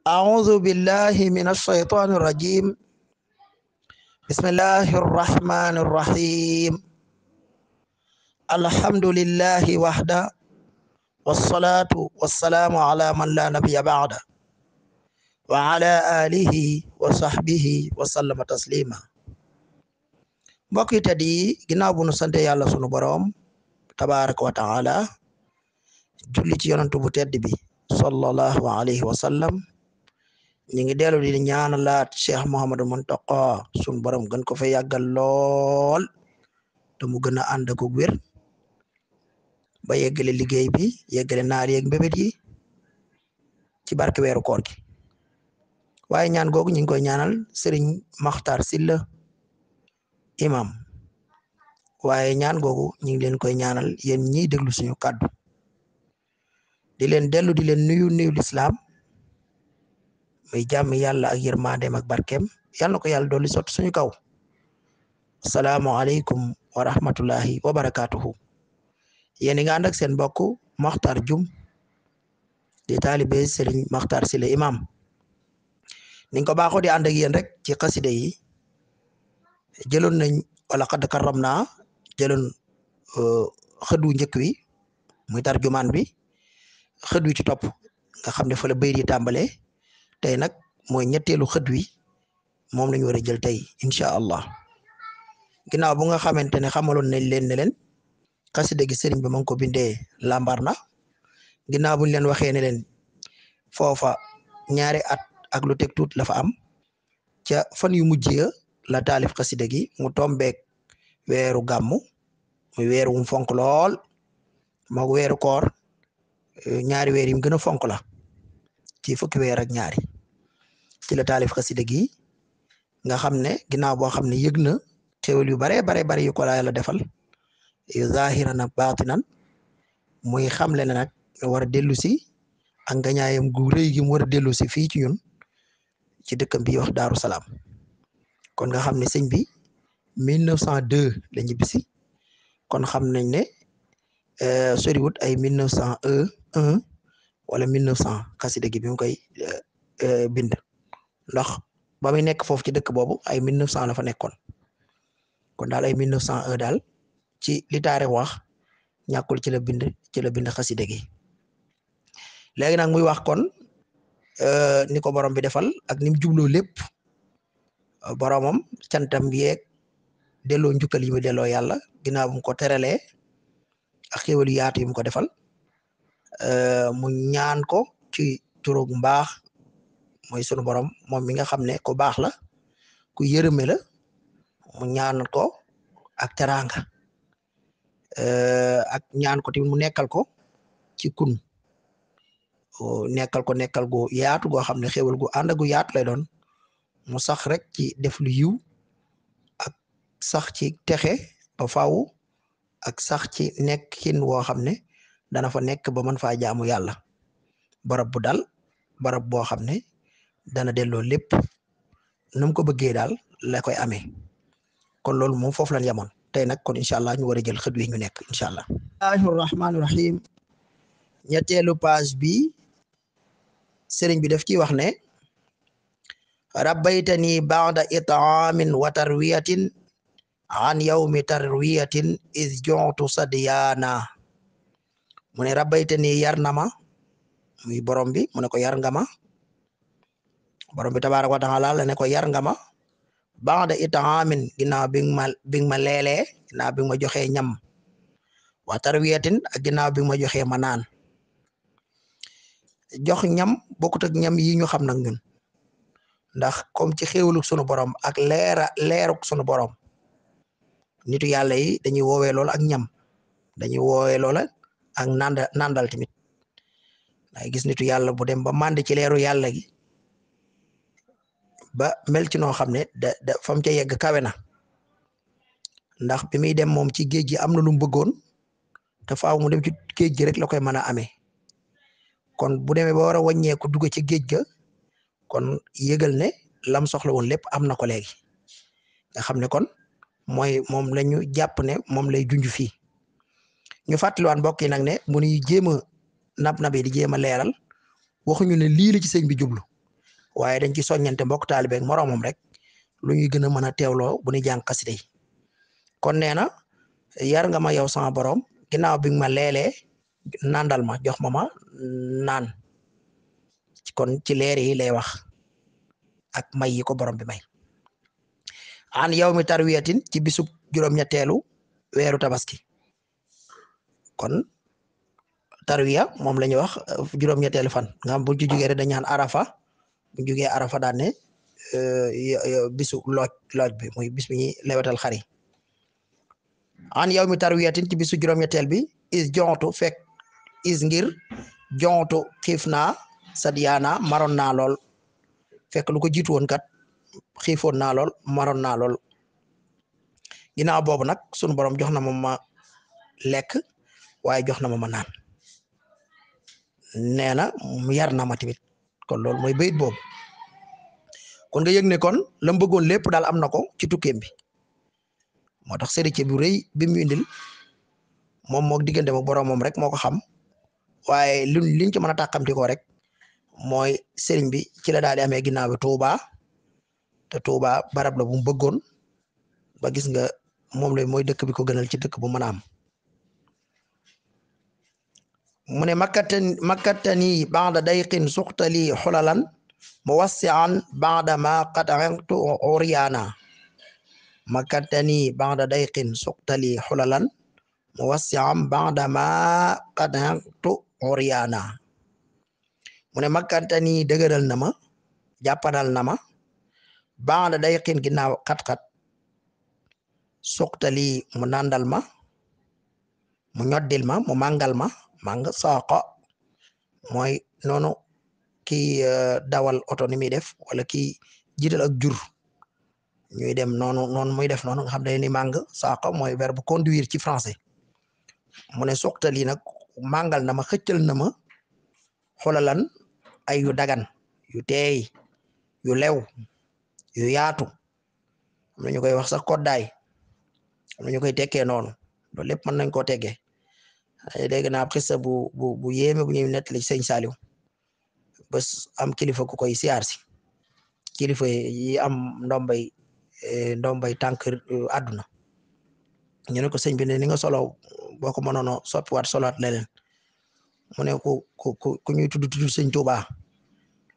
أعوذ بالله من الشيطان الرجيم بسم الله الرحمن الرحيم الحمد لله وحده والصلاة والسلام على من لا نبي بعده وعلى آله وصحبه وسلم تسليما mbokk yi tedd yi ginnaaw bu nu sante yàlla sunu boroom tabaraka wa taala julli ci yonantu bu tedd bi sallallahu alayhi wa sallam ñi ngi dellu di ñaanalaat Cheikh Mouhamadou Mountakha sunu borom gën ko fa yàggal lool te mu gën a ànd ak wér ba yeggale liggéey bi yeggale naar yeeg mbébét yi ci barke weeru koor gi waaye ñaan googu ñu ngi koy ñaanal Serigne Makhtar Sylla imam waaye ñaan googu ñu ngi leen koy ñaanal yéen ñiy déglu suñu kàddu di leen dellu di leen nuyu lislaam muy jàmm yàlla ak yërmandeem ak barkeem yàlla na ko yàlla dolli sotti suñu kaw asalaamualeykum wa rahmatullahi wa barakaatuhu yéen nga ànd ak seen mbokk Makhtar Dioum di Talibe Serigne Makhtar Sylla imam ni nga ko baaxoo di ànd ak yéen rek ci xasida yi jëloon nañ wala xadd karamna jëloon xëddu njëkk wi muy tarjumaan bi xëdd wi ci topp nga xam ne fa la bayit yi tàmbale tey nag mooy ñetteelu xëdd wi moom lañu war a jël tey incha allah ginnaaw bu nga xamante ne xamaloon nañ leen ne leen xasida gi sëriñ bi ma ngi ko bindee Lambarna ginnaaw buñ leen waxee ne leen foofa ñaari at ak lu teg tuut la fa am ca fan yu mujj ya la taalif xasida gi mu tombeek weeru gàmmu muy weeru wum fonk lool moog weeru koor ñaari weer yim gën a fonk la ci fukki weer ak ñaari ci la taalif xasida gi nga xam ne ginnaaw boo xam ne yëg na xéwal yu bare yu ko la yàlla defal yu zahiran ak baatinan muy xamle ne nag war a dellu si ak ngañaayam gu rëy gi mu war a dellu si fii ci ñun ci dëkkam bi wax Daaru Salaam kon nga xam ne sëñ bi 1902 la ñibbisi kon xam nañ ne soriwut ay 1901 wala 1900 xasida gi bi mu koy bind ndax ba muy nekk foofu ci dëkk boobu ay 1900 la fa nekkoon kon daal ay 1901 daal ci li taarix wax ñàkkul ci la bind xasida gi léegi nag muy wax kon ni ko borom bi defal ak ni mu jubloo lépp boromam cantam yeeg delloo njukkal yi mu delloo yàlla ginnaaw bu mu ko teralee ak xéwal yu yaatu yi mu ko defal mu ñaan ko ci turug mbaax mooy sunu borom moom mi nga xam ne ko baax la ku yërëme la mu ñaan ko ak teraanga ak ñaan ko tamit mu nekkal ko ci kun nekkal gu yaatu goo xam ne xéwal gu ànd gu yaatu lay doon mu sax rek ci def lu yiw ak sax ci texe ba faaw ak sax ci nekkin woo xam ne dana fa nekk ba mën faa jaamu yàlla barab bu dal barab boo xam ne dana delloo lépp nu mu ko bëggee daal la koy amee kon loolu moom foofu lañ yamoon tey nag kon incha allah ñu war a jël xët wi ñu nekk incha allah. bismillahi rahmaani rahim ñetteelu page bi sëriñ bi daf ciy wax ne rabbaytani ba'da it'aamin wa tarwiyatin an yawmi tarwiyatin iz ju'tu sadiyana mu ne rabbaytani yar na ma muy borom bi mu ne ko yar nga ma borom bi tabaaraka wa taala la ne ko yar nga ma ba'da it'aamin ginnaaw bi ma leelee ginnaaw bi ma joxee ñam wa tarwiyatin ak ginnaaw bi ma joxee ma naan jox ñam bokkut ak ñam yi ñu xam nag ñun ndax comme ci xéewaluk sunu borom ak leeruk sunu borom nitu yàlla yi dañuy woowee loola ak ñam dañuy woowee loola ak nandal tamit day gis nitu yàlla bu dem ba mànd ci leeru yàlla gi ba mel ci noo xam ne da fam ca yegg kawe na ndax bi muy dem moom ci géej gi am na lu mu bëggoon te faaw mu dem ci géej gi rek la koy mën a amee kon bu demee ba war a wàññeeku dugg ci géej ga kon yëgal ne lam soxla woon lépp am na ko léegi nga xam ne kon mooy moom la ñu jàpp ne moom lay junj fii ñu fàttaliwaat mbokk yi nag ne bu ñuy jéem a nab nabi di jéem a leeral waxuñu ne lii la ci sëñ bi jublu waaye dañ ci soññante mbokk taalibe ak moroomam rek lu ñuy gën a mën a teewloo bu ñuy jàng xasida yi kon nee na yar nga ma yow sama borom ginnaaw bi ma leelee nandal ma jox ma naan kon ci leer yi lay wax ak may yi ko borom bi may an yow mi tarwiyatin ci bisub juróom-ñetteelu weeru tabaski kon tarwiya moom la ñuy wax juróom-ñetteelu fan nga xam bu ci jugee rek dañu naan arafa bu jugee arafa daan ne bisu looj bi muy bis bi ñuy lewetal xari an yow mi tarwiyatin ci bisu juróom-ñetteel bi is jontu fekk is ngir jontu xiif naa sadiyaana maroon naa lool fekk lu ko jiitu woon kat xiifoon naa lool maroon naa lool ginnaaw boobu nag sunu borom jox na ma lekk waaye jox na ma naan nee na yar na ma tamit kon loolu mooy bayit boobu kon nga yëg ne kon la mu bëggoon lépp daal am na ko ci tukkeem bi moo tax sëriñ bu rëy bi mu indil moom moo diggante ak borom moom rek moo ko xam waaye liñ ci mën a tàqamti ko rek mooy sëriñ bi ci la daal di amee ginnaaw bi Touba te Touba barab la bu mu bëggoon ba gis nga moom la mooy dëkk bi ko gënal ci dëkk bu mën a am mu ne makkatani ba'da dayqin suqtali xulalan muwassi'an ba'da ma qad antu uryaana makkatani ba'da dayqin suqtali xulalan muwassi'an ba'da ma qad antu uryaana mu ne makkatani dëgëral na ma jàppanal na ma ba'da dayqin ginnaaw xat-xat suqtali mu nandal ma mu ñoddil ma mu màngal ma màng saaqo mooy noonu kii dawal oto ni muy def wala kii jiital ak jur ñuy dem noonu muy def noonu nga xam ne ni màng saaqo mooy verbe conduire ci français mu ne suqtali nag màngal na ma xëccal na ma xolalan ay yu dagan yu teey yu lew yu yaatu am na ñu koy wax sax koddaay am na ñu koy tekkee noonu loolu lépp mën nañ koo teggee dégg naa xissa bu yéeme bu ñuy nettali sëñ Saliou bés am kilifa ku koy siyaar si kilifa yi am ndombay tànk àdduna ñu ne ko sëñ bi ne ni nga solo boo ko mënoon a soppiwaat solaat leneen mu ne ku ñuy tudd sëñ Touba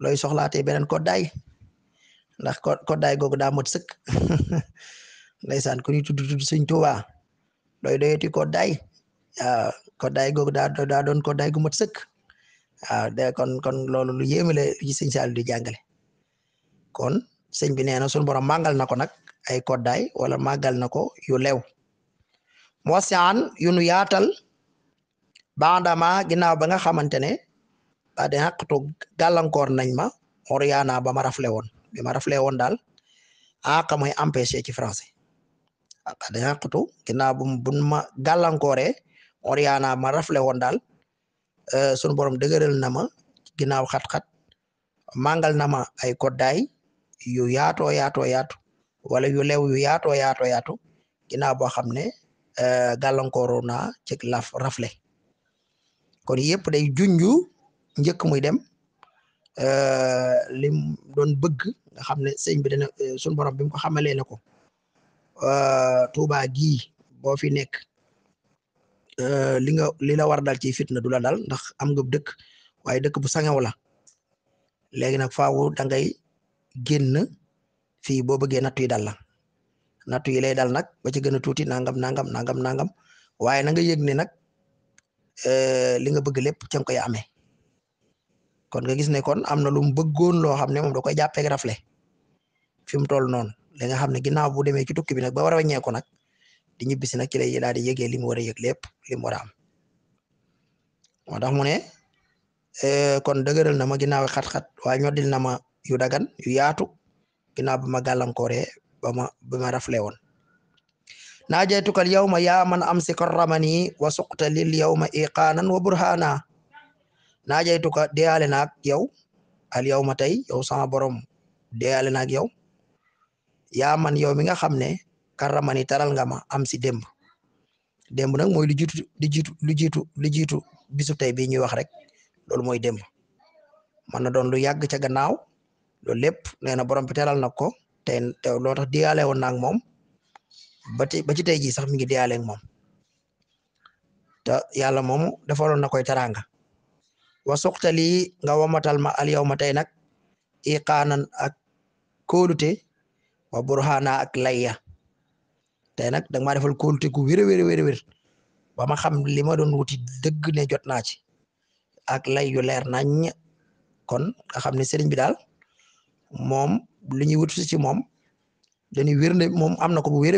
looy soxlaatee beneen koddaay ndax koddaay googu daa mot sëkk ndeysaan ku ñuy tudd sëñ Touba looy doyati koddaay waaw koddaay googu daa doon koddaay gu mat sëkk waaw de kon loolu lu yéeme la ci sëñ Saliou di jàngale kon sëñ bi nee na sunu borom màngal na ko nag ay koddaay wala màggal na ko yu lew mosiaan yu nu yaatal bandama ginnaaw ba nga xamante ne ba de xaqtu gàllankoor nañ ma oriana ba ma rafle woon bi ma rafle woon daal àq mooy empêché ci français ba de xaqtu ginnaaw bu ma gàllankooree oriana ma rafle woon daal sunu borom dëgëral na ma ginnaaw xat-xat màngal na ma ay koddaay yu yaatoo yaatu wala yu lew yu yaatoo yaatu ginnaaw boo xam ne gàllankooro naa ci rafle kon yëpp day junju njëkk muy dem lim doon bëgg nga xam ne sëñ bi dana sunu borom bi mu ko xamalee ne ko Tuuba gii boo fi nekk li la war dal ci fitna du la dal ndax am nga dëkk waaye dëkk bu sangew la léegi nag faawu da ngay génn fii boo bëggee nattu yi dal la nattu yi lay dal nag ba ci gën a tuuti nangam waaye na nga yëg ne nag li nga bëgg lépp ca nga koy amee kon nga gis ne kon am na lu mu bëggoon loo xam ne moom da koy jàppee rafle fi mu toll noonu li nga xam ne ginnaaw bu demee ci tukki bi nag ba war a wàññeeku nag di ñibbisi nag ci lay daal di yëgee li mu war a yëg lépp li mu war a am moo tax mu ne kon dëgëral na ma ginnaaw xat-xat waaye ñoddil na ma yu dagan yu yaatu ginnaaw ba ma gàllankooree ba ma rafle woon naajaytukal yawma yaa man am si karramani wa suqta lil yawma iqaanan wa burhana naajaytuka deyaale naag yow al yawma tey yow sama borom deyaale naag yow yaa man yow mi nga xam ne karramani taral nga ma am si démb nag mooy lu jiitu bisu tey bii ñuy wax rek loolu mooy démb mën na doon lu yàgg ca gannaaw loolu lépp nee na borom bi teral na ko te loo tax diyaale woon na ak moom ba ci tey jii sax mi ngi diyaale ak moom te yàlla moomu defaloon na koy teraanga wa suqtali nga womatal ma al yow ma tey nag iqaanan ak kóolute wa burhana ak layya tey nag danga maa defal kóolute gu wér ba ma xam li ma doon wuti dëgg ne jot naa ci ak lay yu leer nañ kon nga xam ne sëriñ bi daal moom li ñuy wut ci moom dañuy wér ne moom am na ko bu wér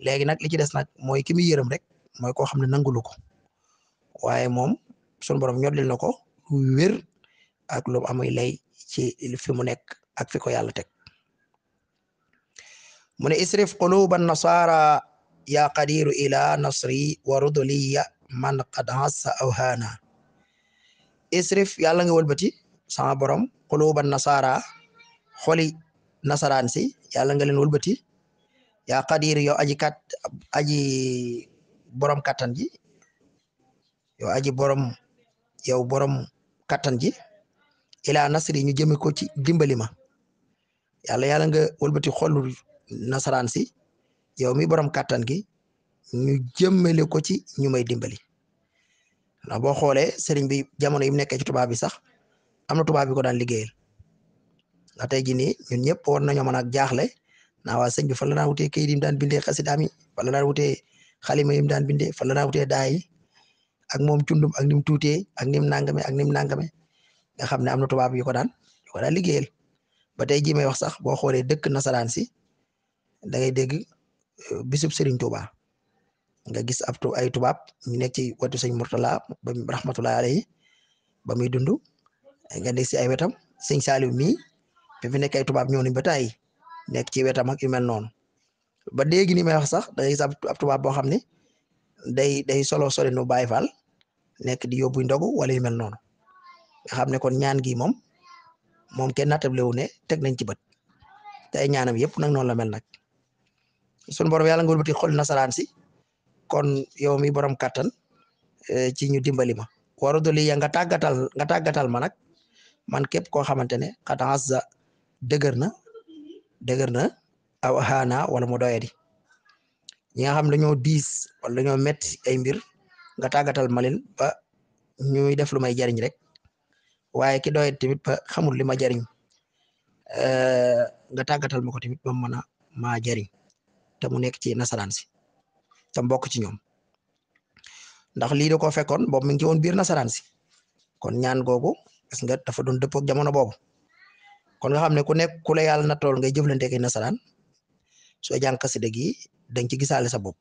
léegi nag li ci des nag mooy ki muy yërëm rek mooy koo xam ne nangulu ko waaye moom sunu borom ñoddil na ko lu wér ak lu amuy lay ci fi mu nekk ak fi ko yàlla teg mu ne isrif quluban nasara ya qadiru ila nasri wa ruduliya man qad hassa awhana isrif yàlla nga wëlbati sama borom quluban nasara xoli nasaraan si yàlla nga leen wëlbati yaa qadir yow aji borom kattan ji yow borom kattan ji ila nasri ñu jëme ko ci dimbali ma yàlla nga wëlbati xolu nasaraan si yow mi borom kattan gi ñu jëmmale ko ci ñu may dimbali ndax boo xoolee sëriñ bi jamono yi mu nekkee ci tubaab bi sax am na tubaab bi ko daan liggéeyal nga tey jii nii ñun ñëpp war nañoo mën a jaaxle naa waa sëñ bi fan la daan wutee kayit yi mu daan bindee xasidaam yi fan la daan wutee xalima yi mu daan bindee fan la daan wutee daay yi ak moom cundum ak nim tuutee ak nim nangame nga xam ne am na tubaab yu ko daan liggéeyal ba tey jii may wax sax boo xoolee dëkk nasaraan si da ngay dégg bisub Serigne Touba nga gis ay tubaab ñu nekk ci wetu sëñ Murtala ba rahmatullahi alayhi ba muy dund nga nekk si ay wetam sëñ Saliou mii fi nekk ay tubaab ñëw nañ ba tey nekk ci wetam ak yu mel noonu ba léegi ni may wax sax da ngay gis ab tubaab boo xam ne day solo nu Baay Faal nekk di yóbbu ndogu wala yu mel noonu nga xam ne kon ñaan gi moom kenn nattable wu ne teg nañ ci bët te ay ñaanam yëpp nag noonu la mel nag sunu borom yàlla nga wëlbati xol nasaraan si kon yow mi borom kattan ci ñu dimbali ma waru doli ya nga tàggatal ma nag man képp koo xamante ne xataas za dëgër na aw xaana wala mu doyadi ñi nga xam dañoo diis wala dañoo metti ay mbir nga tàggatal ma leen ba ñuy def lu may jariñ rek waaye ki doyadi tamit ba xamul li ma jariñ nga tàggatal ma ko tamit ba mën a maa jariñ te mu nekk ci nasaraan si te mbokk ci ñoom ndax lii da koo fekkoon boobu mi ngi ci woon biir nasaraan si kon ñaan googu gis nga dafa doon dëppoo ak jamono boobu kon nga xam ne ku nekk ku la yàlla na tool ngay jëflante ak nasaraan soo jàng xasida gi dañ ci gisaale sa bopp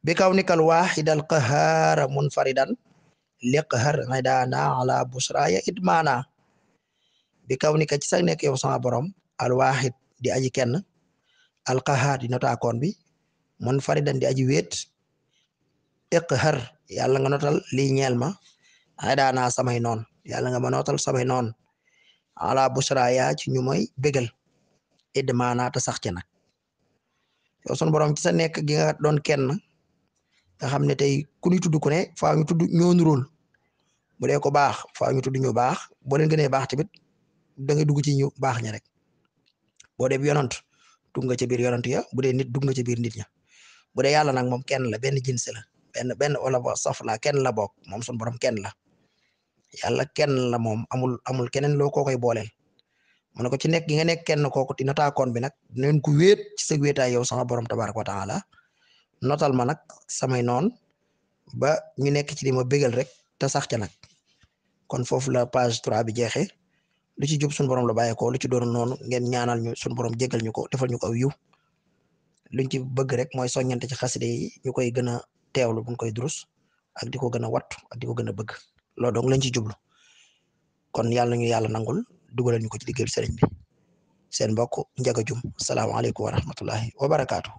bi kaw nikal waaxidal qahaara munfaridan liqhar idana ala busraya idmana bi kaw nika ci sax nekk yow sama borom al waaxid di aji kenn al qahaar di notaakoon bi munfaridan di aji wéet iqhar yàlla nga notal lii ñeel ma idana samay noon yàlla nga ma notal samay noon ala busraya ci ñu mooy bégal idmana ta sax ci nag yow sunu borom ci sa nekk gi nga doon kenn nga xam ne tey ku ñu tudd ku ne faaw ñu tudd ñoo nuróol bu dee ko baax faaw ñu tudd ñu baax boo leen gënee baax tamit da ngay dugg ci ñu baax ña rek boo dee yonant dugg nga ci biir yonant ya bu dee nit dugg nga ci biir nit ña bu dee yàlla nag moom kenn la benn jins la benn wala saf la kenn la bokk moom sunu borom kenn la yàlla kenn la moom amul keneen loo koy booleel mu ne ko ci nekk gi nga nekk kenn kooku ti notaakoon bi nag neen ku wéet ci sa wéetaay yow sama borom tabaraka wa taala notal ma nag samay noon ba ñu nekk ci di ma bégal rek te sax ca nag kon foofu la page 3 bi jeexee lu ci jub suñu borom la bàyyeekoo lu ci doon noonu ngeen ñaanal ñu suñu borom jégal ñu ko defal ñu ko aw yiw luñ ci bëgg rek mooy soññante ci xaside yi ñu koy gën a teewlu buñ koy durus ak di ko gën a wattu ak di ko gën a bëgg loolu donc lañ ci jublu kon yàlla ñu yàlla nangul dugalal ñu ko ci liggéeyu sëriñ bi seen mbokk Ndiaga Dioum asalaamaaleykum wa rahmatullahi wa barakaatu.